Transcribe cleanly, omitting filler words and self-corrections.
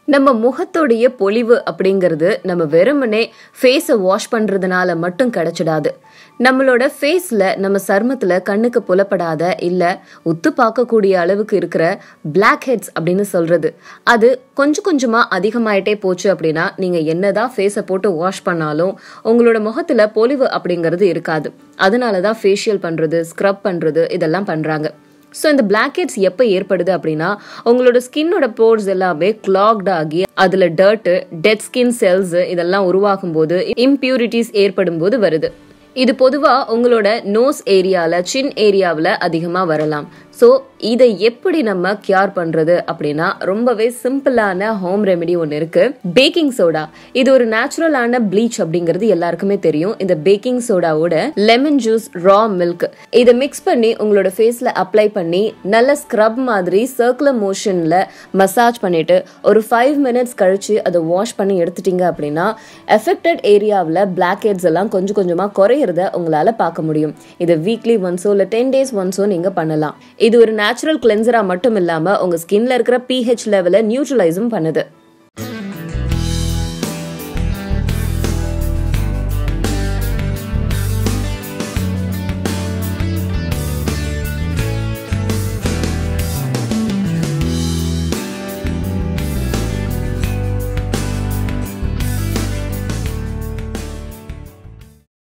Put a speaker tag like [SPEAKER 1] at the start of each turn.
[SPEAKER 1] நம்ம முகத்தோடைய பொலிவு அப்படிங்கிறது நம்ம வெறுமனே ஃபேஸை வாஷ் பண்றதுனால மட்டும் கிடைச்சிடாது. நம்மளோட ஃபேஸ்ல நம்ம சருமத்துல கண்ணுக்கு புலப்படாத இல்ல உத்து பார்க்கக்கூடிய அளவுக்கு இருக்கிற பிளாக் ஹெட்ஸ் அப்படின்னு சொல்றது அது கொஞ்சம் கொஞ்சமா அதிகமாயிட்டே போச்சு அப்படின்னா நீங்க என்னதான் ஃபேஸை போட்டு வாஷ் பண்ணாலும் உங்களோட முகத்துல பொலிவு அப்படிங்கிறது இருக்காது. அதனாலதான் ஃபேஷியல் பண்றது, ஸ்க்ரப் பண்றது இதெல்லாம் பண்றாங்க. ஸோ இந்த பிளாக்கெட்ஸ் எப்போ ஏற்படுது அப்படின்னா உங்களோட ஸ்கின்னோட போர்ஸ் எல்லாமே கிளாக்ட் ஆகி அதுல டர்ட்டு, டெட் ஸ்கின் செல்ஸ் இதெல்லாம் உருவாகும் போது இம்பியூரிட்டிஸ் ஏற்படும் போது வருது. இது பொதுவா உங்களோட நோஸ் ஏரியால, சின் ஏரியாவில் அதிகமா வரலாம். ஸோ இதை எப்படி நம்ம கியூர் பண்றது அப்படின்னா ரொம்பவே சிம்பிளான ஹோம் ரெமெடி ஒன்று இருக்கு. பேக்கிங் சோடா இது ஒரு நேச்சுரலான ப்ளீச் அப்படிங்கிறது எல்லாருக்குமே தெரியும். இந்த பேக்கிங் சோடாவோட லெமன் ஜூஸ், ரா மில்க் இதை மிக்ஸ் பண்ணி உங்களோட ஃபேஸ்ல அப்ளை பண்ணி நல்ல ஸ்க்ரப் மாதிரி சர்க்குலர் மோஷன்ல மசாஜ் பண்ணிட்டு ஒரு 5 மினிட்ஸ் கழிச்சு அதை வாஷ் பண்ணி எடுத்துட்டீங்க அப்படின்னா எஃபெக்டட் ஏரியாவில் பிளாக் ஹெட்ஸ் எல்லாம் கொஞ்சம் கொஞ்சமா குறையிறத உங்களால பார்க்க முடியும். இதை வீக்லி ஒன்ஸோ இல்லை 10 days ஒன்ஸோ நீங்க பண்ணலாம். இது ஒரு நேச்சுரல் கிளென்சரா மட்டும் இல்லாம உங்க ஸ்கின்ல இருக்கிற pH லெவலை நியூட்ரலைஸும் பண்ணுது.